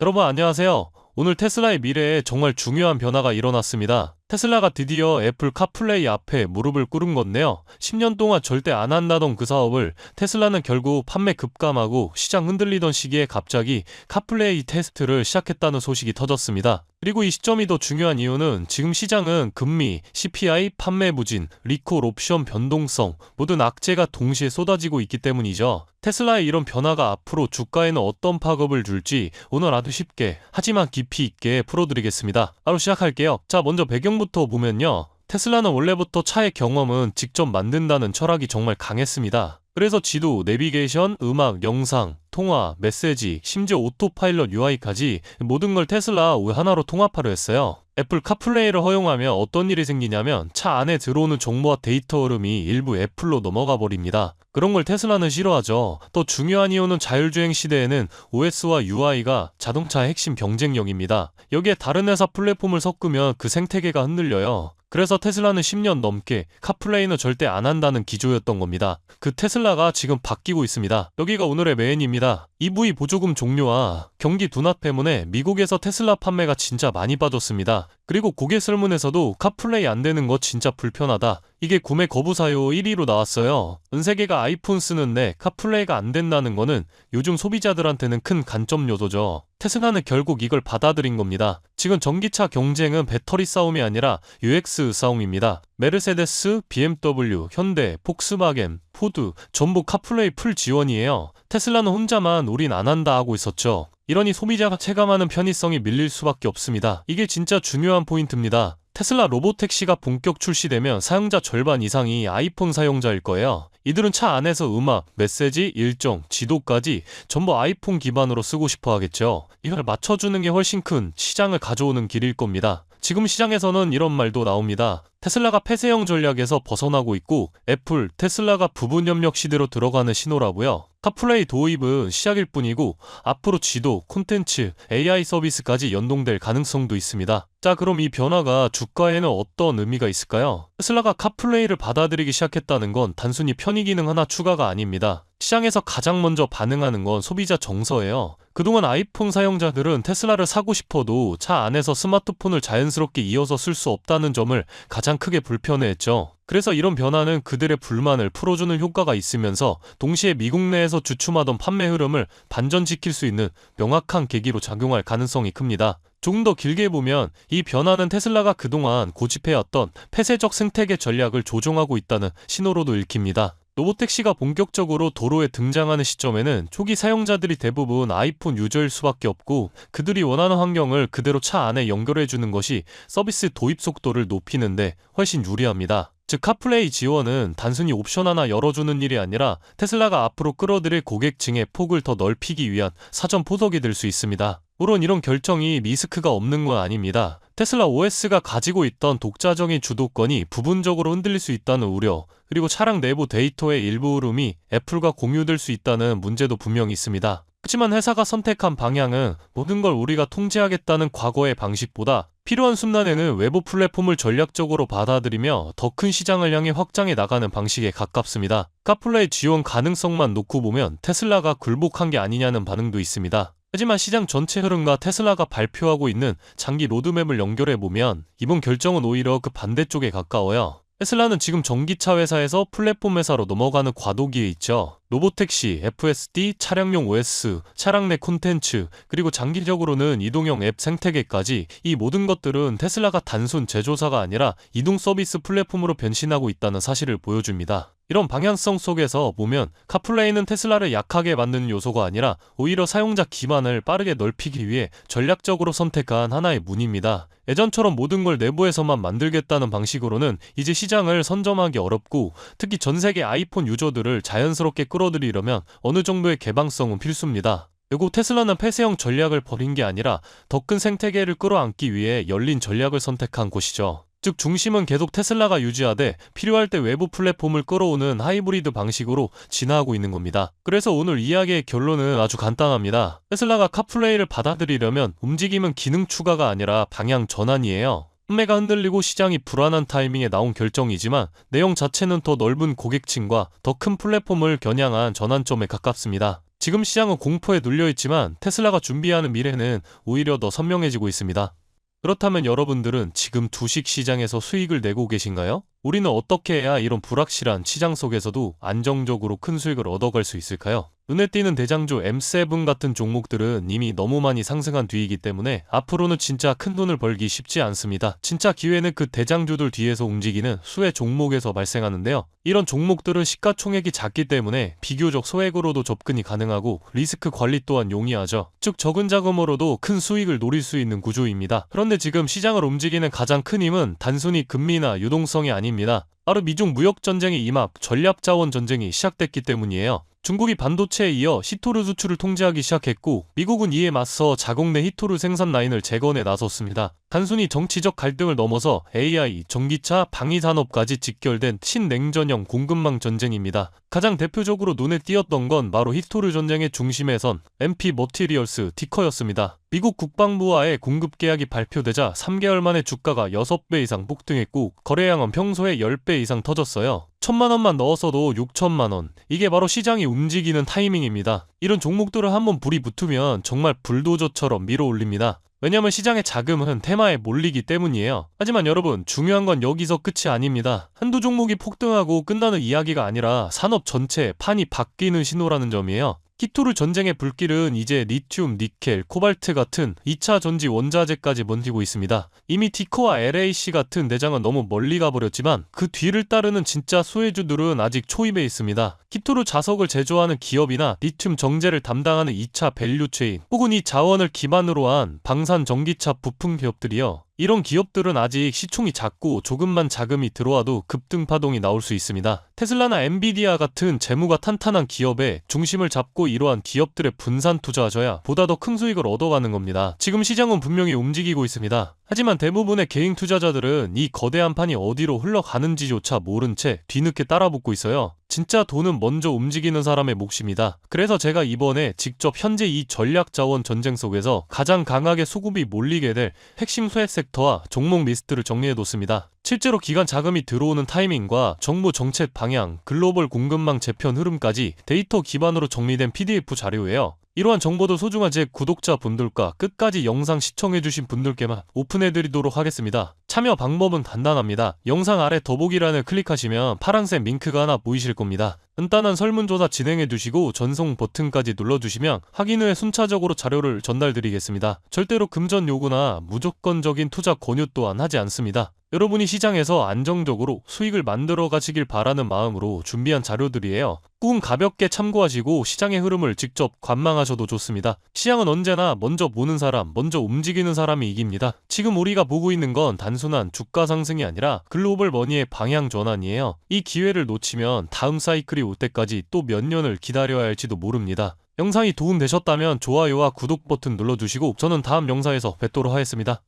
여러분 안녕하세요. 오늘 테슬라의 미래에 정말 중요한 변화가 일어났습니다. 테슬라가 드디어 애플 카플레이 앞에 무릎을 꿇은 건데요. 10년 동안 절대 안 한다던 그 사업을 테슬라는 결국 판매 급감하고 시장 흔들리던 시기에 갑자기 카플레이 테스트를 시작했다는 소식이 터졌습니다. 그리고 이 시점이 더 중요한 이유는 지금 시장은 금리, CPI, 판매 부진, 리콜 옵션 변동성 모든 악재가 동시에 쏟아지고 있기 때문이죠. 테슬라의 이런 변화가 앞으로 주가에는 어떤 파급을 줄지 오늘 아주 쉽게 하지만 깊이 있게 풀어드리겠습니다. 바로 시작할게요. 자, 먼저 배경부터 보면요. 테슬라는 원래부터 차의 경험은 직접 만든다는 철학이 정말 강했습니다. 그래서 지도, 내비게이션, 음악, 영상, 통화, 메시지, 심지어 오토파일럿 UI까지 모든 걸 테슬라 하나로 통합하려 했어요. 애플 카플레이를 허용하면 어떤 일이 생기냐면 차 안에 들어오는 정보와 데이터 흐름이 일부 애플로 넘어가 버립니다. 그런 걸 테슬라는 싫어하죠. 또 중요한 이유는 자율주행 시대에는 OS와 UI가 자동차의 핵심 경쟁력입니다. 여기에 다른 회사 플랫폼을 섞으면 그 생태계가 흔들려요. 그래서 테슬라는 10년 넘게 카플레이는 절대 안 한다는 기조였던 겁니다. 그 테슬라가 지금 바뀌고 있습니다. 여기가 오늘의 메인입니다. EV 보조금 종료와 경기 둔화 때문에 미국에서 테슬라 판매가 진짜 많이 빠졌습니다. 그리고 고객 설문에서도 카플레이 안 되는 거 진짜 불편하다. 이게 구매 거부 사유 1위로 나왔어요. 전 세계가 아이폰 쓰는데 카플레이가 안 된다는 거는 요즘 소비자들한테는 큰 관점 요소죠. 테슬라는 결국 이걸 받아들인 겁니다. 지금 전기차 경쟁은 배터리 싸움이 아니라 UX 싸움입니다. 메르세데스, BMW, 현대, 폭스바겐, 포드 전부 카플레이 풀 지원이에요. 테슬라는 혼자만 우린 안 한다 하고 있었죠. 이러니 소비자가 체감하는 편의성이 밀릴 수밖에 없습니다. 이게 진짜 중요한 포인트입니다. 테슬라 로보택시가 본격 출시되면 사용자 절반 이상이 아이폰 사용자일 거예요. 이들은 차 안에서 음악, 메시지, 일정, 지도까지 전부 아이폰 기반으로 쓰고 싶어 하겠죠. 이걸 맞춰주는 게 훨씬 큰 시장을 가져오는 길일 겁니다. 지금 시장에서는 이런 말도 나옵니다. 테슬라가 폐쇄형 전략에서 벗어나고 있고 애플, 테슬라가 부분 협력 시대로 들어가는 신호라고요. 카플레이 도입은 시작일 뿐이고 앞으로 지도, 콘텐츠, AI 서비스까지 연동될 가능성도 있습니다. 자, 그럼 이 변화가 주가에는 어떤 의미가 있을까요? 테슬라가 카플레이를 받아들이기 시작했다는 건 단순히 편의 기능 하나 추가가 아닙니다. 시장에서 가장 먼저 반응하는 건 소비자 정서예요. 그동안 아이폰 사용자들은 테슬라를 사고 싶어도 차 안에서 스마트폰을 자연스럽게 이어서 쓸 수 없다는 점을 가장 크게 불편해했죠. 그래서 이런 변화는 그들의 불만을 풀어주는 효과가 있으면서 동시에 미국 내에서 주춤하던 판매 흐름을 반전시킬 수 있는 명확한 계기로 작용할 가능성이 큽니다. 조금 더 길게 보면 이 변화는 테슬라가 그동안 고집해왔던 폐쇄적 생태계 전략을 조정하고 있다는 신호로도 읽힙니다. 로보택시가 본격적으로 도로에 등장하는 시점에는 초기 사용자들이 대부분 아이폰 유저일 수밖에 없고 그들이 원하는 환경을 그대로 차 안에 연결해주는 것이 서비스 도입 속도를 높이는데 훨씬 유리합니다. 즉 카플레이 지원은 단순히 옵션 하나 열어주는 일이 아니라 테슬라가 앞으로 끌어들일 고객층의 폭을 더 넓히기 위한 사전 포석이 될 수 있습니다. 물론 이런 결정이 리스크가 없는 건 아닙니다. 테슬라 OS가 가지고 있던 독자적인 주도권이 부분적으로 흔들릴 수 있다는 우려, 그리고 차량 내부 데이터의 일부 흐름이 애플과 공유될 수 있다는 문제도 분명히 있습니다. 하지만 회사가 선택한 방향은 모든 걸 우리가 통제하겠다는 과거의 방식보다 필요한 순간에는 외부 플랫폼을 전략적으로 받아들이며 더 큰 시장을 향해 확장해 나가는 방식에 가깝습니다. 카플레이 지원 가능성만 놓고 보면 테슬라가 굴복한 게 아니냐는 반응도 있습니다. 하지만 시장 전체 흐름과 테슬라가 발표하고 있는 장기 로드맵을 연결해보면 이번 결정은 오히려 그 반대쪽에 가까워요. 테슬라는 지금 전기차 회사에서 플랫폼 회사로 넘어가는 과도기에 있죠. 로보택시, FSD, 차량용 OS, 차량 내 콘텐츠, 그리고 장기적으로는 이동형 앱 생태계까지 이 모든 것들은 테슬라가 단순 제조사가 아니라 이동 서비스 플랫폼으로 변신하고 있다는 사실을 보여줍니다. 이런 방향성 속에서 보면 카플레이는 테슬라를 약하게 만드는 요소가 아니라 오히려 사용자 기반을 빠르게 넓히기 위해 전략적으로 선택한 하나의 문입니다. 예전처럼 모든 걸 내부에서만 만들겠다는 방식으로는 이제 시장을 선점하기 어렵고 특히 전 세계 아이폰 유저들을 자연스럽게 끌어들이려면 어느 정도의 개방성은 필수입니다. 그리고 테슬라는 폐쇄형 전략을 버린 게 아니라 더 큰 생태계를 끌어안기 위해 열린 전략을 선택한 곳이죠. 즉 중심은 계속 테슬라가 유지하되 필요할 때 외부 플랫폼을 끌어오는 하이브리드 방식으로 진화하고 있는 겁니다. 그래서 오늘 이야기의 결론은 아주 간단합니다. 테슬라가 카플레이를 받아들이려면 움직임은 기능 추가가 아니라 방향 전환이에요. 판매가 흔들리고 시장이 불안한 타이밍에 나온 결정이지만 내용 자체는 더 넓은 고객층과 더 큰 플랫폼을 겨냥한 전환점에 가깝습니다. 지금 시장은 공포에 눌려있지만 테슬라가 준비하는 미래는 오히려 더 선명해지고 있습니다. 그렇다면 여러분들은 지금 주식시장에서 수익을 내고 계신가요? 우리는 어떻게 해야 이런 불확실한 시장 속에서도 안정적으로 큰 수익을 얻어갈 수 있을까요? 눈에 띄는 대장주 M7 같은 종목들은 이미 너무 많이 상승한 뒤이기 때문에 앞으로는 진짜 큰 돈을 벌기 쉽지 않습니다. 진짜 기회는 그 대장주들 뒤에서 움직이는 수혜 종목에서 발생하는데요. 이런 종목들은 시가총액이 작기 때문에 비교적 소액으로도 접근이 가능하고 리스크 관리 또한 용이하죠. 즉 적은 자금으로도 큰 수익을 노릴 수 있는 구조입니다. 그런데 지금 시장을 움직이는 가장 큰 힘은 단순히 금리나 유동성이 아닙니다. 바로 미중 무역전쟁의 임합, 전략자원 전쟁이 시작됐기 때문이에요. 중국이 반도체에 이어 히토류 수출을 통제하기 시작했고 미국은 이에 맞서 자국 내 히토류 생산 라인을 재건에 나섰습니다. 단순히 정치적 갈등을 넘어서 AI, 전기차, 방위산업까지 직결된 신냉전형 공급망 전쟁입니다. 가장 대표적으로 눈에 띄었던 건 바로 히토류 전쟁의 중심에 선 MP 머티리얼스 티커였습니다. 미국 국방부와의 공급 계약이 발표되자 3개월 만에 주가가 6배 이상 폭등했고 거래량은 평소에 10배 이상 터졌어요. 1,000만원만 넣었어도 6천만원. 이게 바로 시장이 움직이는 타이밍입니다. 이런 종목들을 한번 불이 붙으면 정말 불도저처럼 밀어 올립니다. 왜냐면 시장의 자금은 테마에 몰리기 때문이에요. 하지만 여러분, 중요한 건 여기서 끝이 아닙니다. 한두 종목이 폭등하고 끝나는 이야기가 아니라 산업 전체의 판이 바뀌는 신호라는 점이에요. 히토류 전쟁의 불길은 이제 리튬, 니켈, 코발트 같은 2차 전지 원자재까지 번지고 있습니다. 이미 티커와 LAC 같은 대장은 너무 멀리 가버렸지만 그 뒤를 따르는 진짜 수혜주들은 아직 초입에 있습니다. 히토류 자석을 제조하는 기업이나 리튬 정제를 담당하는 2차 밸류체인 혹은 이 자원을 기반으로 한 방산 전기차 부품 기업들이요. 이런 기업들은 아직 시총이 작고 조금만 자금이 들어와도 급등 파동이 나올 수 있습니다. 테슬라나 엔비디아 같은 재무가 탄탄한 기업에 중심을 잡고 이러한 기업들의 분산 투자하셔야 보다 더 큰 수익을 얻어가는 겁니다. 지금 시장은 분명히 움직이고 있습니다. 하지만 대부분의 개인 투자자들은 이 거대한 판이 어디로 흘러가는지조차 모른 채 뒤늦게 따라붙고 있어요. 진짜 돈은 먼저 움직이는 사람의 몫입니다. 그래서 제가 이번에 직접 현재 이 전략자원 전쟁 속에서 가장 강하게 수급이 몰리게 될 핵심 수혜 섹터와 종목 리스트를 정리해뒀습니다. 실제로 기관 자금이 들어오는 타이밍과 정부 정책 방향, 글로벌 공급망 재편 흐름까지 데이터 기반으로 정리된 PDF 자료예요. 이러한 정보도 소중한 제 구독자분들과 끝까지 영상 시청해주신 분들께만 오픈해드리도록 하겠습니다. 참여 방법은 간단합니다. 영상 아래 더보기란을 클릭하시면 파란색 링크가 하나 보이실 겁니다. 간단한 설문조사 진행해주시고 전송 버튼까지 눌러주시면 확인 후에 순차적으로 자료를 전달드리겠습니다. 절대로 금전 요구나 무조건적인 투자 권유 또한 하지 않습니다. 여러분이 시장에서 안정적으로 수익을 만들어 가시길 바라는 마음으로 준비한 자료들이에요. 꾹 가볍게 참고하시고 시장의 흐름을 직접 관망하셔도 좋습니다. 시장은 언제나 먼저 보는 사람, 먼저 움직이는 사람이 이깁니다. 지금 우리가 보고 있는 건 단순한 주가 상승이 아니라 글로벌 머니의 방향 전환이에요. 이 기회를 놓치면 다음 사이클이 올 때까지 또 몇 년을 기다려야 할지도 모릅니다. 영상이 도움되셨다면 좋아요와 구독 버튼 눌러주시고 저는 다음 영상에서 뵙도록 하겠습니다.